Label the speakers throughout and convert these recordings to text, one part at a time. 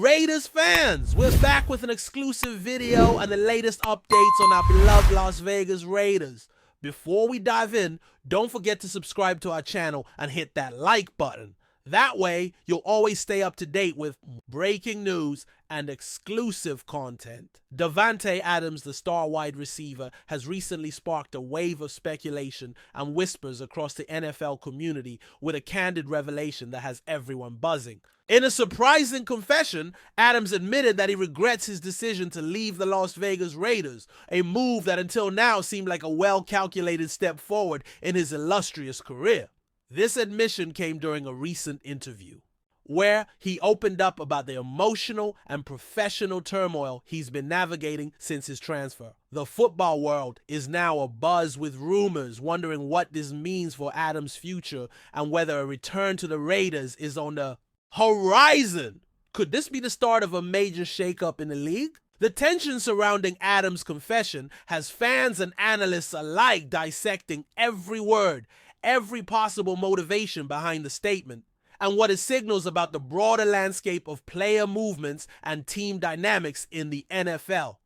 Speaker 1: Raiders fans, we're back with an exclusive video and the latest updates on our beloved Las Vegas Raiders. Before we dive in, don't forget to subscribe to our channel and hit that like button. That way, you'll always stay up to date with breaking news and exclusive content. Davante Adams, the star wide receiver, has recently sparked a wave of speculation and whispers across the NFL community with a candid revelation that has everyone buzzing. In a surprising confession, Adams admitted that he regrets his decision to leave the Las Vegas Raiders, a move that until now seemed like a well-calculated step forward in his illustrious career. This admission came during a recent interview, where he opened up about the emotional and professional turmoil he's been navigating since his transfer. The football world is now abuzz with rumors wondering what this means for Adams' future and whether a return to the Raiders is on the horizon. Could this be the start of a major shakeup in the league? The tension surrounding Adams' confession has fans and analysts alike dissecting every word, every possible motivation behind the statement, and what it signals about the broader landscape of player movements and team dynamics in the NFL.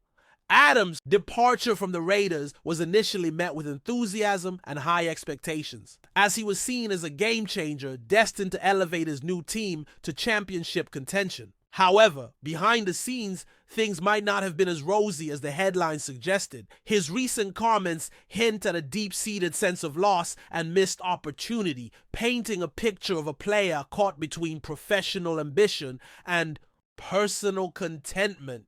Speaker 1: Adams' departure from the Raiders was initially met with enthusiasm and high expectations, as he was seen as a game changer destined to elevate his new team to championship contention. However, behind the scenes, things might not have been as rosy as the headlines suggested. His recent comments hint at a deep-seated sense of loss and missed opportunity, painting a picture of a player caught between professional ambition and personal contentment.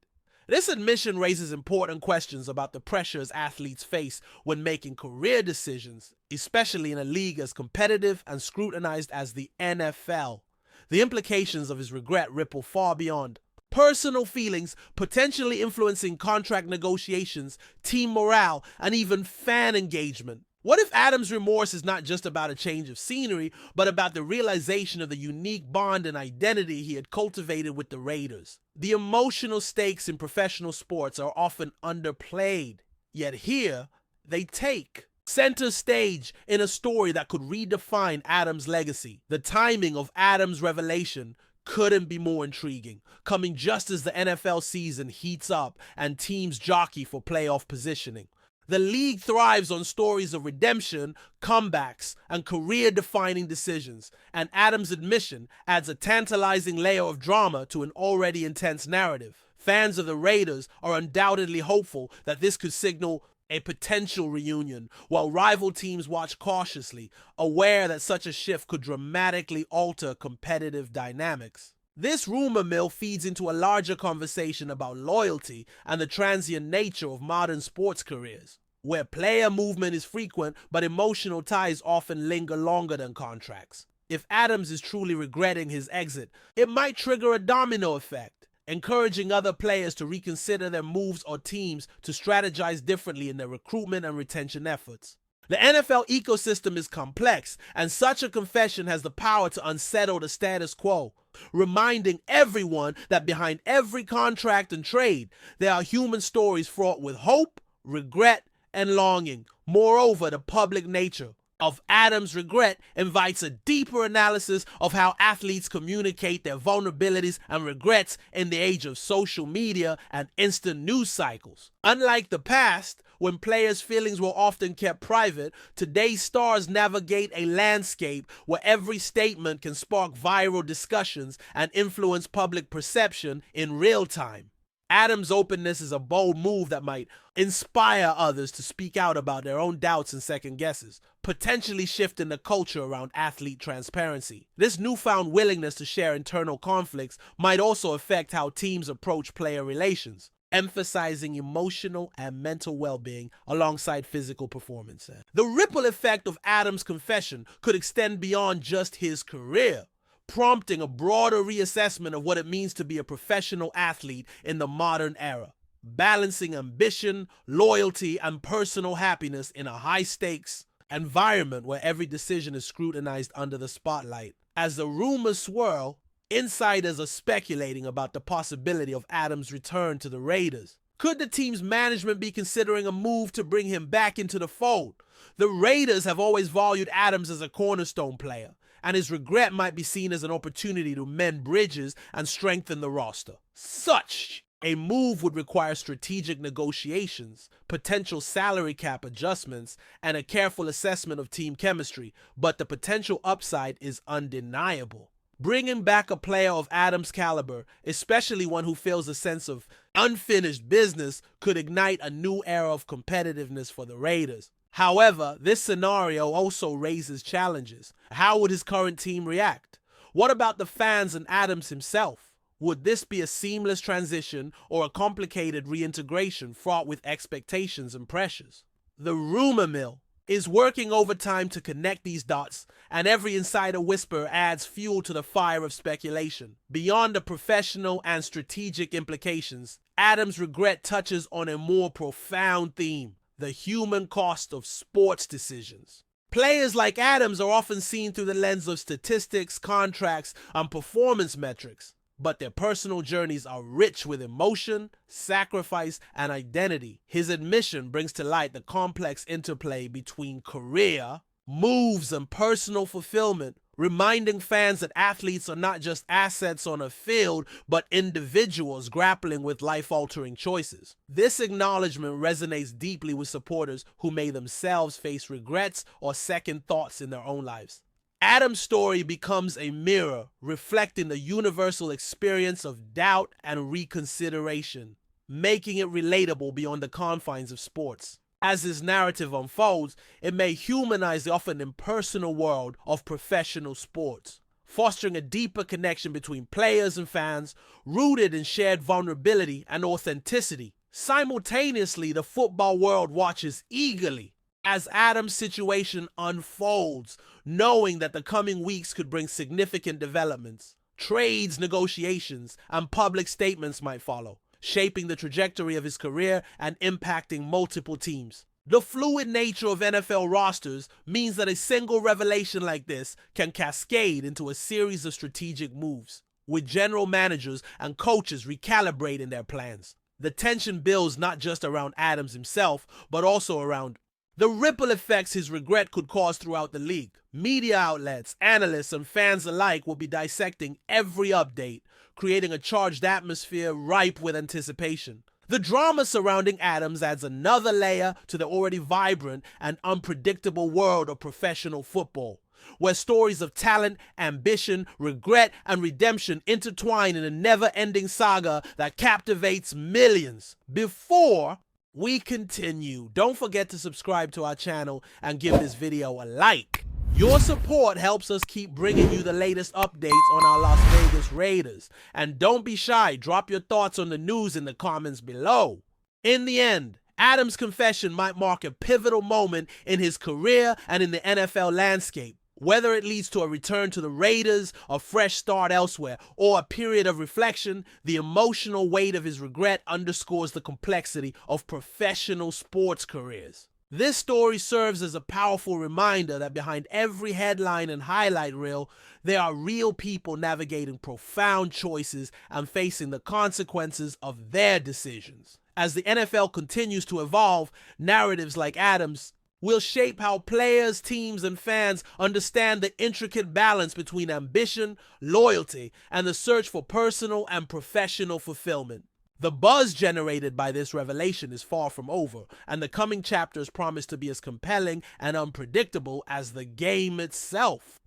Speaker 1: This admission raises important questions about the pressures athletes face when making career decisions, especially in a league as competitive and scrutinized as the NFL. The implications of his regret ripple far beyond personal feelings, potentially influencing contract negotiations, team morale, and even fan engagement. What if Adams' remorse is not just about a change of scenery, but about the realization of the unique bond and identity he had cultivated with the Raiders? The emotional stakes in professional sports are often underplayed, yet here they take center stage in a story that could redefine Adams' legacy. The timing of Adams' revelation couldn't be more intriguing, coming just as the NFL season heats up and teams jockey for playoff positioning. The league thrives on stories of redemption, comebacks, and career-defining decisions, and Adams' admission adds a tantalizing layer of drama to an already intense narrative. Fans of the Raiders are undoubtedly hopeful that this could signal a potential reunion, while rival teams watch cautiously, aware that such a shift could dramatically alter competitive dynamics. This rumor mill feeds into a larger conversation about loyalty and the transient nature of modern sports careers, where player movement is frequent but emotional ties often linger longer than contracts. If Adams is truly regretting his exit, it might trigger a domino effect, encouraging other players to reconsider their moves or teams to strategize differently in their recruitment and retention efforts. The NFL ecosystem is complex, and such a confession has the power to unsettle the status quo, reminding everyone that behind every contract and trade, there are human stories fraught with hope, regret, and longing. Moreover, the public nature of Adams' regret invites a deeper analysis of how athletes communicate their vulnerabilities and regrets in the age of social media and instant news cycles. Unlike the past, when players' feelings were often kept private, today's stars navigate a landscape where every statement can spark viral discussions and influence public perception in real time. Adams' openness is a bold move that might inspire others to speak out about their own doubts and second guesses, potentially shifting the culture around athlete transparency. This newfound willingness to share internal conflicts might also affect how teams approach player relations, emphasizing emotional and mental well-being alongside physical performance. The ripple effect of Adams' confession could extend beyond just his career, prompting a broader reassessment of what it means to be a professional athlete in the modern era, balancing ambition, loyalty, and personal happiness in a high-stakes environment where every decision is scrutinized under the spotlight. As the rumors swirl, insiders are speculating about the possibility of Adams' return to the Raiders. Could the team's management be considering a move to bring him back into the fold? The Raiders have always valued Adams as a cornerstone player, and his regret might be seen as an opportunity to mend bridges and strengthen the roster. Such a move would require strategic negotiations, potential salary cap adjustments, and a careful assessment of team chemistry, but the potential upside is undeniable. Bringing back a player of Adams' caliber, especially one who feels a sense of unfinished business, could ignite a new era of competitiveness for the Raiders. However, this scenario also raises challenges. How would his current team react? What about the fans and Adams himself? Would this be a seamless transition or a complicated reintegration fraught with expectations and pressures? The rumor mill is working overtime to connect these dots, and every insider whisper adds fuel to the fire of speculation. Beyond the professional and strategic implications, Adams' regret touches on a more profound theme: the human cost of sports decisions. Players like Adams are often seen through the lens of statistics, contracts, and performance metrics, but their personal journeys are rich with emotion, sacrifice, and identity. His admission brings to light the complex interplay between career, moves, and personal fulfillment, reminding fans that athletes are not just assets on a field, but individuals grappling with life-altering choices. This acknowledgement resonates deeply with supporters who may themselves face regrets or second thoughts in their own lives. Adams' story becomes a mirror, reflecting the universal experience of doubt and reconsideration, making it relatable beyond the confines of sports. As this narrative unfolds, it may humanize the often impersonal world of professional sports, fostering a deeper connection between players and fans, rooted in shared vulnerability and authenticity. Simultaneously, the football world watches eagerly as Adams' situation unfolds, knowing that the coming weeks could bring significant developments. Trades, negotiations, and public statements might follow, shaping the trajectory of his career and impacting multiple teams. The fluid nature of NFL rosters means that a single revelation like this can cascade into a series of strategic moves, with general managers and coaches recalibrating their plans. The tension builds not just around Adams himself, but also around the ripple effects his regret could cause throughout the league. Media outlets, analysts, and fans alike will be dissecting every update, creating a charged atmosphere ripe with anticipation. The drama surrounding Adams adds another layer to the already vibrant and unpredictable world of professional football, where stories of talent, ambition, regret, and redemption intertwine in a never-ending saga that captivates millions. Before we continue, don't forget to subscribe to our channel and give this video a like. Your support helps us keep bringing you the latest updates on our Las Vegas Raiders. And don't be shy, drop your thoughts on the news in the comments below. In the end, Adams' confession might mark a pivotal moment in his career and in the NFL landscape. Whether it leads to a return to the Raiders, a fresh start elsewhere, or a period of reflection, the emotional weight of his regret underscores the complexity of professional sports careers. This story serves as a powerful reminder that behind every headline and highlight reel, there are real people navigating profound choices and facing the consequences of their decisions. As the NFL continues to evolve, narratives like Adams' will shape how players, teams, and fans understand the intricate balance between ambition, loyalty, and the search for personal and professional fulfillment. The buzz generated by this revelation is far from over, and the coming chapters promise to be as compelling and unpredictable as the game itself.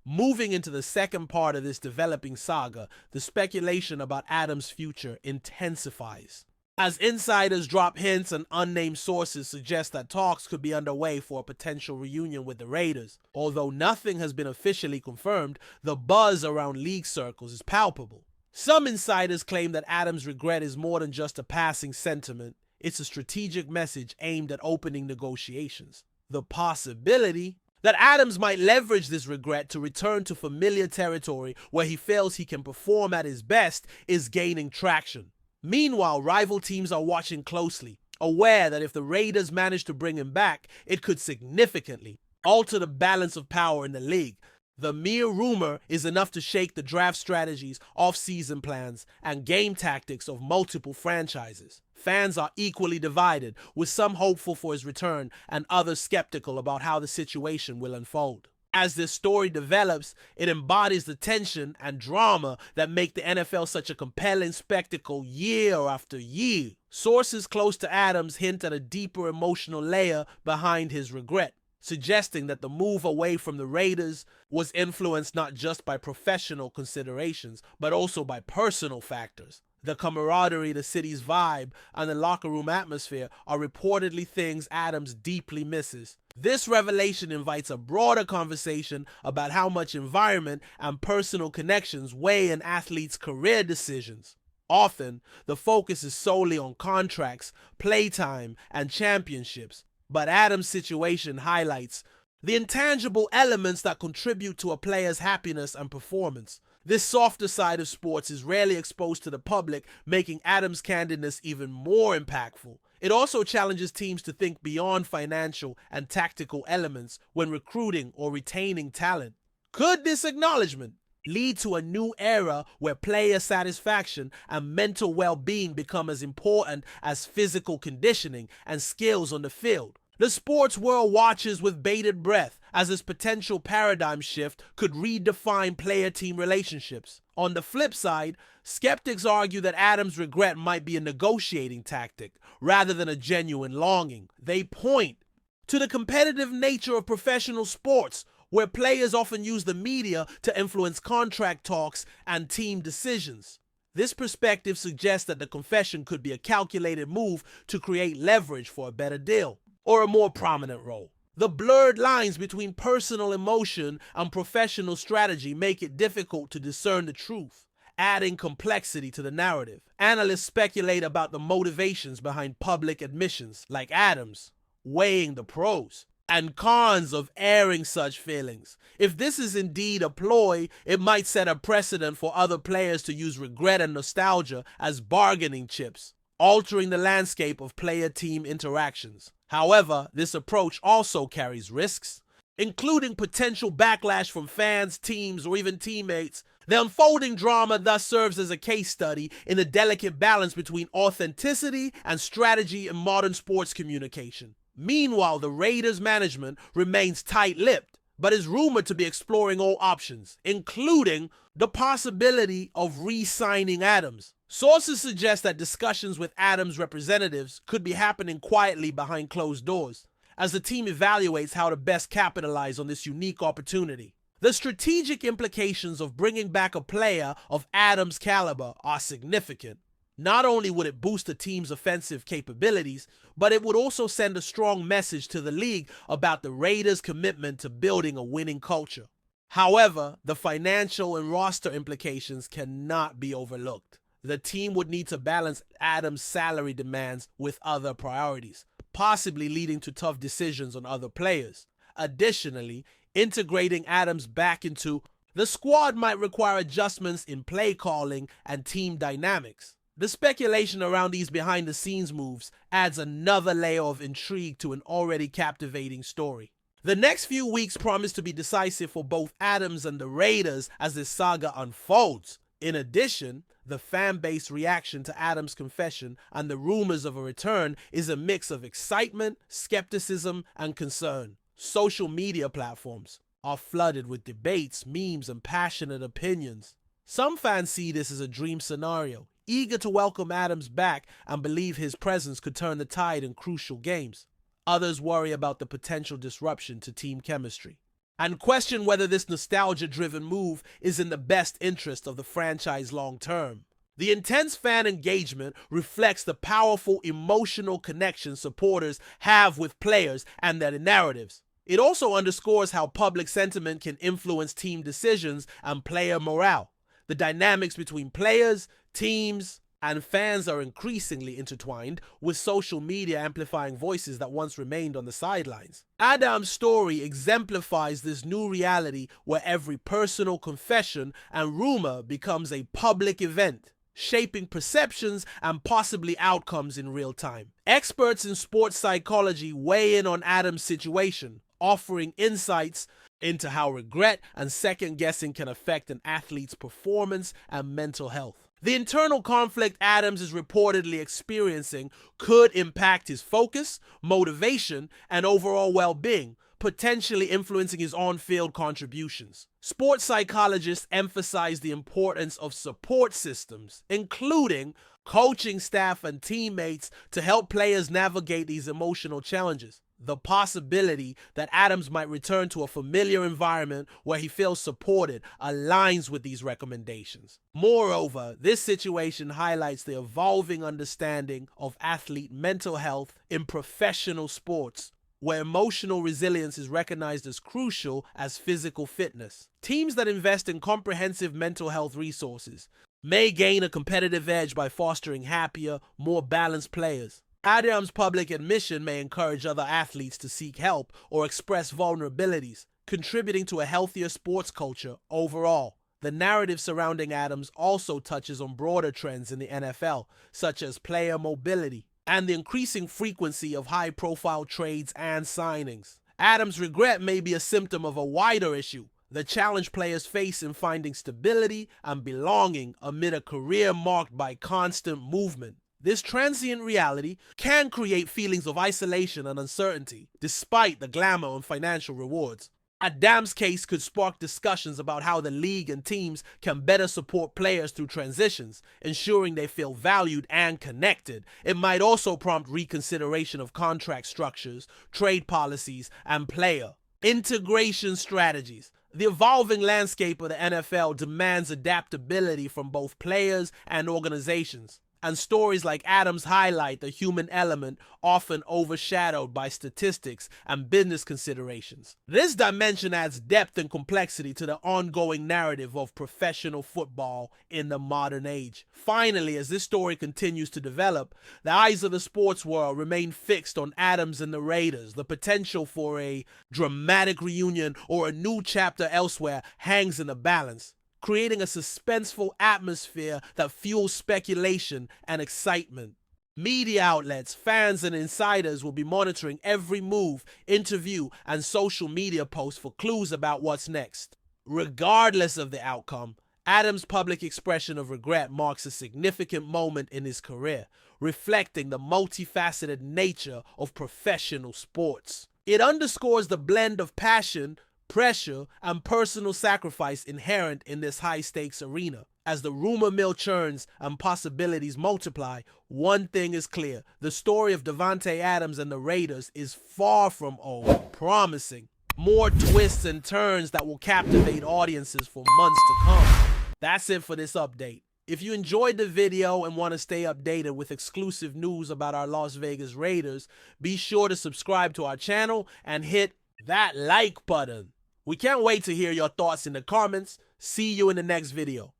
Speaker 1: Moving into the second part of this developing saga, the speculation about Adams' future intensifies. As insiders drop hints and unnamed sources suggest that talks could be underway for a potential reunion with the Raiders. Although nothing has been officially confirmed, the buzz around league circles is palpable. Some insiders claim that Adams' regret is more than just a passing sentiment. It's a strategic message aimed at opening negotiations. The possibility that Adams might leverage this regret to return to familiar territory where he feels he can perform at his best is gaining traction. Meanwhile, rival teams are watching closely, aware that if the Raiders manage to bring him back, it could significantly alter the balance of power in the league. The mere rumor is enough to shake the draft strategies, off-season plans, and game tactics of multiple franchises. Fans are equally divided, with some hopeful for his return and others skeptical about how the situation will unfold. As this story develops, it embodies the tension and drama that make the NFL such a compelling spectacle year after year. Sources close to Adams hint at a deeper emotional layer behind his regret, suggesting that the move away from the Raiders was influenced not just by professional considerations, but also by personal factors. The camaraderie, the city's vibe, and the locker room atmosphere are reportedly things Adams deeply misses. This revelation invites a broader conversation about how much environment and personal connections weigh in athletes' career decisions. Often, the focus is solely on contracts, playtime, and championships, but Adams' situation highlights the intangible elements that contribute to a player's happiness and performance. This softer side of sports is rarely exposed to the public, making Adams' candidness even more impactful. It also challenges teams to think beyond financial and tactical elements when recruiting or retaining talent. Could this acknowledgement lead to a new era where player satisfaction and mental well-being become as important as physical conditioning and skills on the field? The sports world watches with bated breath as this potential paradigm shift could redefine player-team relationships. On the flip side, skeptics argue that Adams' regret might be a negotiating tactic rather than a genuine longing. They point to the competitive nature of professional sports, where players often use the media to influence contract talks and team decisions. This perspective suggests that the confession could be a calculated move to create leverage for a better deal or a more prominent role. The blurred lines between personal emotion and professional strategy make it difficult to discern the truth, adding complexity to the narrative. Analysts speculate about the motivations behind public admissions, like Adams, weighing the pros and cons of airing such feelings. If this is indeed a ploy, it might set a precedent for other players to use regret and nostalgia as bargaining chips, altering the landscape of player-team interactions. However, this approach also carries risks, including potential backlash from fans, teams, or even teammates. The unfolding drama thus serves as a case study in the delicate balance between authenticity and strategy in modern sports communication. Meanwhile, the Raiders' management remains tight-lipped, but is rumored to be exploring all options, including the possibility of re-signing Adams. Sources suggest that discussions with Adams' representatives could be happening quietly behind closed doors, as the team evaluates how to best capitalize on this unique opportunity. The strategic implications of bringing back a player of Adams' caliber are significant. Not only would it boost the team's offensive capabilities, but it would also send a strong message to the league about the Raiders' commitment to building a winning culture. However, the financial and roster implications cannot be overlooked. The team would need to balance Adams' salary demands with other priorities, possibly leading to tough decisions on other players. Additionally, integrating Adams back into the squad might require adjustments in play calling and team dynamics. The speculation around these behind-the-scenes moves adds another layer of intrigue to an already captivating story. The next few weeks promise to be decisive for both Adams and the Raiders as this saga unfolds. In addition, the fan base reaction to Adams' confession and the rumors of a return is a mix of excitement, skepticism, and concern. Social media platforms are flooded with debates, memes, and passionate opinions. Some fans see this as a dream scenario, eager to welcome Adams back and believe his presence could turn the tide in crucial games. Others worry about the potential disruption to team chemistry and question whether this nostalgia-driven move is in the best interest of the franchise long-term. The intense fan engagement reflects the powerful emotional connection supporters have with players and their narratives. It also underscores how public sentiment can influence team decisions and player morale. The dynamics between players, teams, and fans are increasingly intertwined, with social media amplifying voices that once remained on the sidelines. Adams' story exemplifies this new reality where every personal confession and rumor becomes a public event, shaping perceptions and possibly outcomes in real time. Experts in sports psychology weigh in on Adams' situation, offering insights into how regret and second-guessing can affect an athlete's performance and mental health. The internal conflict Adams is reportedly experiencing could impact his focus, motivation, and overall well-being, potentially influencing his on-field contributions. Sports psychologists emphasize the importance of support systems, including coaching staff and teammates, to help players navigate these emotional challenges. The possibility that Adams might return to a familiar environment where he feels supported aligns with these recommendations. Moreover, this situation highlights the evolving understanding of athlete mental health in professional sports, where emotional resilience is recognized as crucial as physical fitness. Teams that invest in comprehensive mental health resources may gain a competitive edge by fostering happier, more balanced players. Adams' public admission may encourage other athletes to seek help or express vulnerabilities, contributing to a healthier sports culture overall. The narrative surrounding Adams also touches on broader trends in the NFL, such as player mobility and the increasing frequency of high-profile trades and signings. Adams' regret may be a symptom of a wider issue, the challenge players face in finding stability and belonging amid a career marked by constant movement. This transient reality can create feelings of isolation and uncertainty, despite the glamour and financial rewards. Adams' case could spark discussions about how the league and teams can better support players through transitions, ensuring they feel valued and connected. It might also prompt reconsideration of contract structures, trade policies, and player integration strategies. The evolving landscape of the NFL demands adaptability from both players and organizations, and stories like Adams highlight the human element often overshadowed by statistics and business considerations. This dimension adds depth and complexity to the ongoing narrative of professional football in the modern age. Finally, as this story continues to develop, the eyes of the sports world remain fixed on Adams and the Raiders. The potential for a dramatic reunion or a new chapter elsewhere hangs in the balance, creating a suspenseful atmosphere that fuels speculation and excitement. Media outlets, fans, and insiders will be monitoring every move, interview, and social media post for clues about what's next. Regardless of the outcome, Adams' public expression of regret marks a significant moment in his career, reflecting the multifaceted nature of professional sports. It underscores the blend of passion, pressure, and personal sacrifice inherent in this high-stakes arena. As the rumor mill churns and possibilities multiply, one thing is clear: the story of Davante Adams and the Raiders is far from over, promising more twists and turns that will captivate audiences for months to come. That's it for this update. If you enjoyed the video and want to stay updated with exclusive news about our Las Vegas Raiders, be sure to subscribe to our channel and hit that like button. We can't wait to hear your thoughts in the comments. See you in the next video.